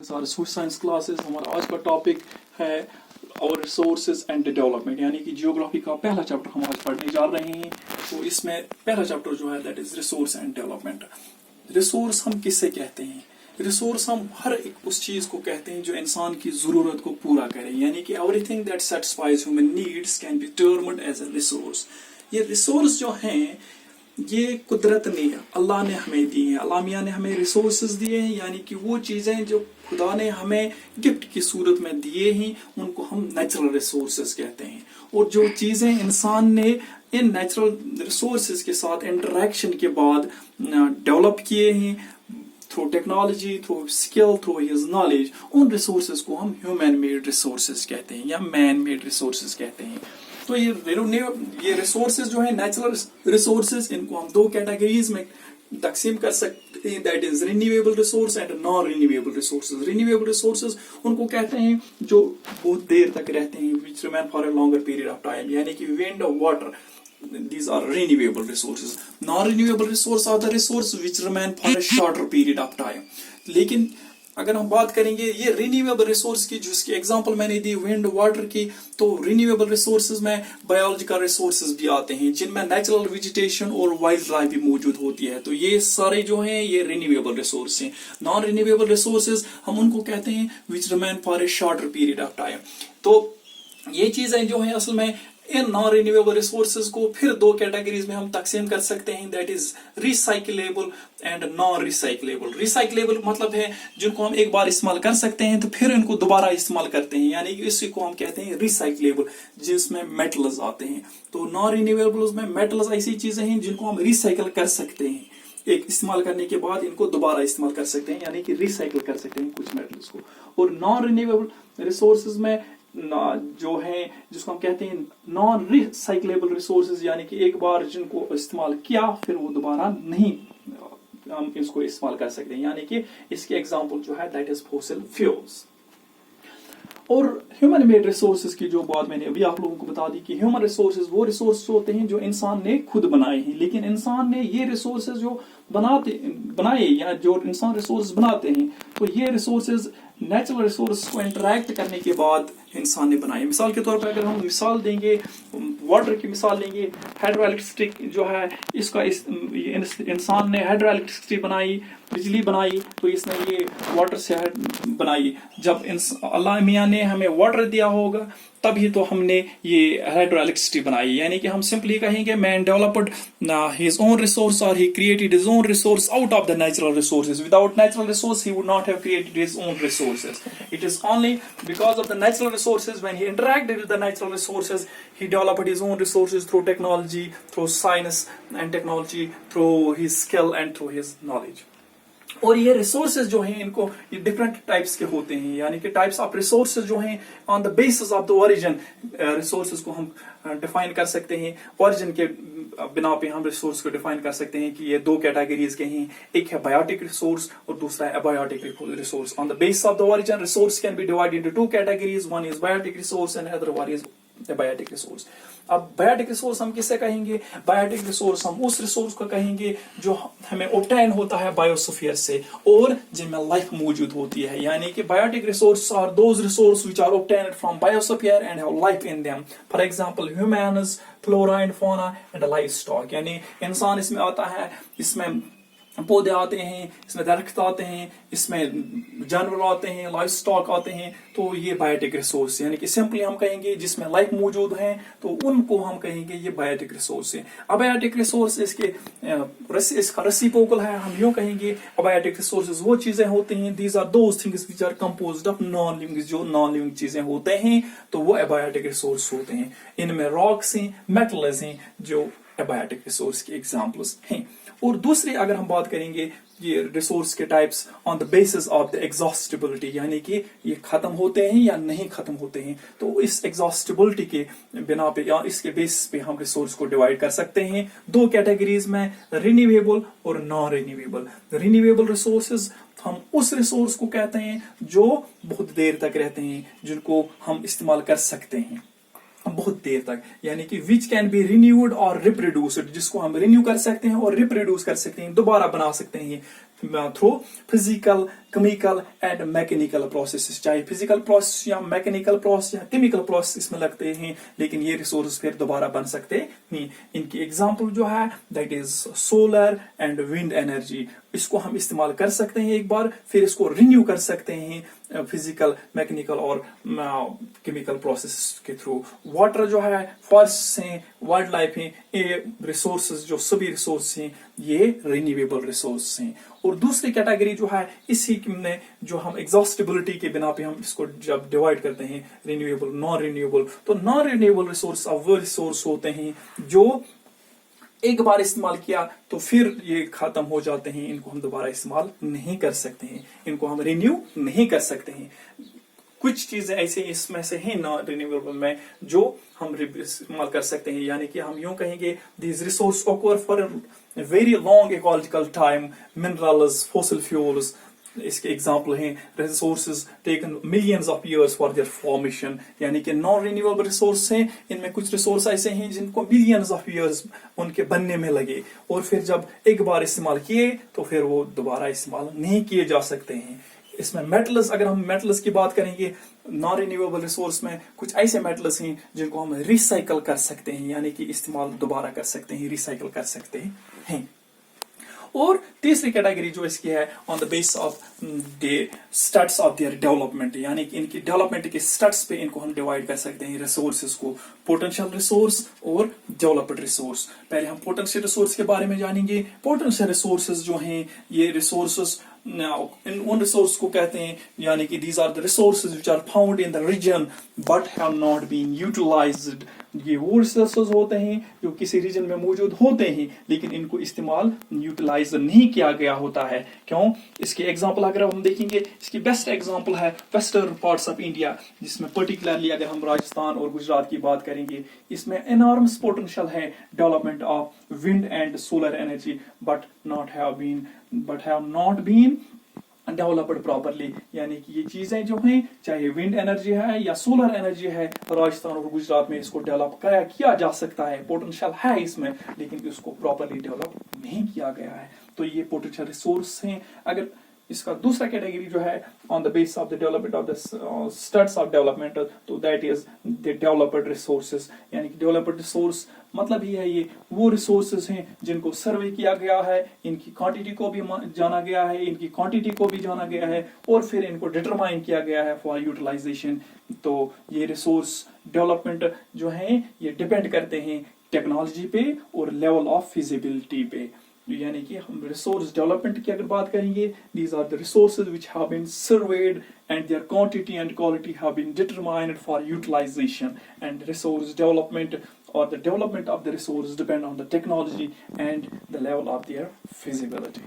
सारे social science classes. हमारा आज का टॉपिक है और रिसोर्सेज एंड डेवलपमेंट, यानी कि जियोग्राफी का पहला चैप्टर हम आज पढ़ने जा रहे हैं। तो इसमें पहला चैप्टर जो है that is resource and development. Resource हम किससे कहते हैं? रिसोर्स हम हर एक उस चीज को कहते हैं जो इंसान की जरूरत को पूरा करे, यानी कि everything that satisfies human needs can be termed as a resource. ये रिसोर्स जो हैं ये कुदरत ने, अल्लाह ने हमें दी है, अल्लाह मियाँ ने हमें रिसोर्सेज दिए हैं, यानी कि वो चीज़ें जो खुदा ने हमें गिफ्ट की सूरत में दिए हैं उनको हम नेचुरल रिसोर्सेज कहते हैं। और जो चीज़ें इंसान ने इन नेचुरल रिसोर्सेज के साथ इंटरेक्शन के बाद डेवलप किए हैं through technology, through skill, through his knowledge, उन रिसोर्सेज को हम ह्यूमन मेड रिसोर्सेज कहते हैं या मैन मेड रिसोर्सेज कहते हैं। तो ये रिसोर्सेज जो है नेचुरल रिसोर्सेज, इनको हम दो कैटेगरीज में तकसीम कर सकते हैं, that is renewable resource and non renewable resources. Renewable resources उनको कहते हैं जो बहुत देर तक रहते हैं, which remain for a longer period of time, यानी कि विंड और water, these are renewable resources. Non-renewable resource are the resource which remain for a shorter period of time. लेकिन अगर हम बात करेंगे ये रिन्यूएबल रिसोर्स की, जिसकी एग्जांपल मैंने दी विंड वाटर की, तो रिन्यूएबल रिसोर्सेज में बायोलॉजिकल रिसोर्सेज भी आते हैं जिनमें नेचुरल वेजिटेशन और वाइल्ड लाइफ भी मौजूद होती है। तो ये सारे जो हैं ये रिन्यूएबल रिसोर्स हैं। नॉन रिन्यूएबल रिसोर्सेज हम उनको कहते हैं which remain for a shorter period of time. तो ये चीजें जो है असल में इन नॉन रिन्यूएबल रिसोर्सेज को फिर दो कैटेगरीज में हम तकसीम कर सकते हैं, that is recyclable and non recyclable. Recyclable मतलब है जिनको हम एक बार इस्तेमाल कर सकते हैं तो फिर इनको दोबारा इस्तेमाल करते हैं, यानी कि इसी को हम कहते हैं रिसाइकलेबल, जिसमें मेटल्स आते हैं। तो नॉन रिन्यूएबल में मेटल्स ऐसी चीजें हैं जिनको हम रिसाइकल कर सकते हैं, एक इस्तेमाल करने के बाद इनको दोबारा इस्तेमाल कर सकते हैं, यानी कि रिसाइकल कर सकते हैं कुछ मेटल्स को। और नॉन रिन्यूएबल रिसोर्सेज में जो है जिसको हम कहते हैं नॉन रिसाइकलेबल रिसोर्सेज, यानी कि एक बार जिनको इस्तेमाल किया फिर वो दोबारा नहीं हम इसको इस्तेमाल कर सकते हैं, यानी कि इसके एग्जांपल जो है दैट इज फॉसिल फ्यूल्स। और ह्यूमन मेड रिसोर्सेज की जो बात मैंने अभी आप लोगों को बता दी कि ह्यूमन रिसोर्सेज वो रिसोर्स होते हैं जो इंसान ने खुद बनाए हैं, लेकिन इंसान ने ये रिसोर्सेज जो बनाए या जो इंसान रिसोर्स बनाते हैं तो ये रिसोर्सेज नेचुरल रिसोर्स को इंटरेक्ट करने के बाद इंसान ने बनाए। मिसाल के तौर पर अगर हम मिसाल देंगे, वाटर की मिसाल लेंगे, हाइड्रो इलेक्ट्रिसिटी जो है इसका इंसान ने हाइड्रो इलेक्ट्रिसिटी बनाई, बिजली बनाई, तो इसने ये वाटर से बनाई। जब अल्लाह मियाँ ने हमें वाटर दिया होगा तभी तो हमने ये हाइड्रो इलेक्ट्रिसिटी बनाई, यानी कि हम सिंपली कहेंगे man developed his own resource और he created his own resource out of the natural resources. Without natural resource he would not have created his own resources. It is only because of the natural resources, when he interacted with the natural resources, he developed his own resources through technology, through science and technology, through his skill and through his knowledge. और ये resources जो हैं इनको ये different types के होते हैं, यानी कि टाइप्स ऑफ रिसोर्सेज जो हैं on the basis of the origin resources को हम डिफाइन कर सकते हैं। ओरिजिन के बिना पे हम रिसोर्स को डिफाइन कर सकते हैं कि ये दो कैटेगरीज के हैं, एक है बायोटिक रिसोर्स और दूसरा है abiotic resource. On the basis of the origin resource can be divided into two categories, one is biotic resource and other one is biotic resource. अब बायोटिक रिसोर्स हम किससे कहेंगे? बायोटिक रिसोर्स हम उस resource को कहेंगे जो हमें ऑब्टेन होता है बायोस्फीयर से और जिनमें लाइफ मौजूद होती है, यानी कि biotic resource are those resource which are obtained from biosphere and have life in them. For example humans, flora and fauna and life stock, यानी इंसान इसमें आता है, इसमें पौधे आते हैं, इसमें दरख्त आते हैं, इसमें जानवर आते हैं, लाइफ स्टॉक आते हैं। तो ये बायोटिक रिसोर्स, यानी कि सिंपली हम कहेंगे जिसमें लाइफ मौजूद है तो उनको हम कहेंगे ये बायोटिक रिसोर्स है। अबायोटिक रिसोर्स इसका रेसिप्रोकल है, हम यूं कहेंगे अबायोटिक रिसोर्सेज वो चीजें होती हैं, these are those things which are composed of non living, जो नॉन लिविंग चीजें होते हैं तो वो अबायोटिक रिसोर्स होते हैं। इनमें रॉक्स हैं, मेटल्स हैं जो अबायोटिक रिसोर्स के एग्जांपल्स हैं। और दूसरी अगर हम बात करेंगे ये रिसोर्स के types on the basis of the exhaustibility, यानी कि ये खत्म होते हैं या नहीं खत्म होते हैं, तो इस एग्जॉस्टिबिलिटी के बिना पे या इसके बेसिस पे हम रिसोर्स को डिवाइड कर सकते हैं दो कैटेगरीज में, रिन्यूएबल और नॉन रिन्यूएबल। रिन्यूएबल रिसोर्सेज हम उस रिसोर्स को कहते हैं जो बहुत देर तक रहते हैं, जिनको हम इस्तेमाल कर सकते हैं बहुत देर तक, यानी कि विच कैन बी रिन्यूड और रिप्रोड्यूस्ड, जिसको हम रिन्यू कर सकते हैं और रिप्रोड्यूस कर सकते हैं, दोबारा बना सकते हैं। Through physical, chemical and mechanical process, चाहे फिजिकल प्रोसेस या मैकेनिकल प्रोसेस या केमिकल प्रोसेस इसमें लगते हैं, लेकिन ये रिसोर्स फिर दोबारा बन सकते हैं। इनकी एग्जांपल जो है that is solar and wind energy, इसको हम इस्तेमाल कर सकते हैं एक बार, फिर इसको रिन्यू कर सकते हैं फिजिकल, मैकेनिकल और केमिकल प्रोसेस के थ्रू। वाटर जो है, फॉरेस्ट हैं, वाइल्ड लाइफ हैं, ये रिसोर्सेज जो सभी रिसोर्स हैं ये रिन्यूएबल रिसोर्स हैं। और दूसरी कैटेगरी जो है इसी में जो हम एग्जॉस्टिबिलिटी के बिना पे हम इसको जब डिवाइड करते हैं रिन्यूएबल, नॉन रिन्यूएबल, तो नॉन रिन्यूएबल रिसोर्स अब वो रिसोर्स होते हैं जो एक बार इस्तेमाल किया तो फिर ये खत्म हो जाते हैं, इनको हम दोबारा इस्तेमाल नहीं कर सकते हैं, इनको हम रिन्यू नहीं कर सकते हैं। कुछ चीजें ऐसे इसमें से हैं नॉन रिन्यूएबल में जो हम इस्तेमाल कर सकते हैं, यानी कि हम यूं कहेंगे these resource occur for very long ecological time, minerals, fossil fuels, इसके एग्जाम्पल हैं resources taken millions of years for their formation, यानी कि नॉन रिन्यूएबल रिसोर्स हैं, इनमें कुछ रिसोर्स ऐसे हैं जिनको मिलियंस ऑफ ईयर्स उनके बनने में लगे और फिर जब एक बार इस्तेमाल किए तो फिर वो दोबारा इस्तेमाल नहीं किए जा सकते हैं। इसमें मेटल्स, अगर हम मेटल्स की बात करेंगे नॉन रिन्यूएबल रिसोर्स में कुछ ऐसे मेटल्स हैं जिनको हम रिसाइकल कर सकते हैं, यानी कि इस्तेमाल दोबारा कर सकते हैं, रिसाइकल कर सकते हैं। और तीसरी कैटेगरी जो इसकी है on the base of the states of their development, यानी कि इनकी डेवलपमेंट के स्टेट्स पे इनको हम डिवाइड कर सकते हैं रिसोर्सेज को, पोटेंशियल रिसोर्स और डेवलप्ड रिसोर्स। पहले हम पोटेंशियल रिसोर्स के बारे में जानेंगे। पोटेंशियल रिसोर्सेज जो हैं ये रिसोर्सेज उन रिसोर्स को कहते हैं, यानी कि these are the resources which are found in the region but have not been utilized. ये वो रिसोर्सेज होते हैं जो किसी रीजन में मौजूद होते हैं लेकिन इनको इस्तेमाल यूटिलाइज नहीं किया गया होता है। क्यों? इसके एग्जांपल अगर हम देखेंगे, इसकी बेस्ट एग्जांपल है वेस्टर्न पार्ट्स ऑफ इंडिया, जिसमें पर्टिकुलरली अगर हम राजस्थान और गुजरात की बात करेंगे, इसमें एनॉर्मस पोटेंशियल है development of wind and solar energy but have not been developed properly, यानी कि ये चीजें जो हैं चाहे विंड एनर्जी है या सोलर एनर्जी है, राजस्थान और गुजरात में इसको डेवलप किया जा सकता है, पोटेंशियल है इसमें, लेकिन इसको प्रॉपरली डेवलप नहीं किया गया है। तो ये पोटेंशियल रिसोर्स हैं। अगर इसका दूसरा कैटेगरी जो है on the base of the development of the states of development, तो that is the developed resources, यानी कि डेवलप्ड रिसोर्स मतलब ही है ये वो रिसोर्सेज हैं जिनको सर्वे किया गया है, इनकी क्वांटिटी को भी जाना गया है, इनकी क्वांटिटी को भी जाना गया है और फिर इनको डिटरमाइन किया गया है फॉर यूटिलाइजेशन। तो ये रिसोर्स डेवलपमेंट जो है ये डिपेंड करते हैं टेक्नोलॉजी पे और लेवल ऑफ फिजिबिलिटी पे, यानी कि हम रिसोर्स डेवलपमेंट की अगर बात करेंगे, these are the resources which have been surveyed and their quantity and quality have been determined for utilization, and resource development or the development of the resource depend on the technology and the level of their feasibility.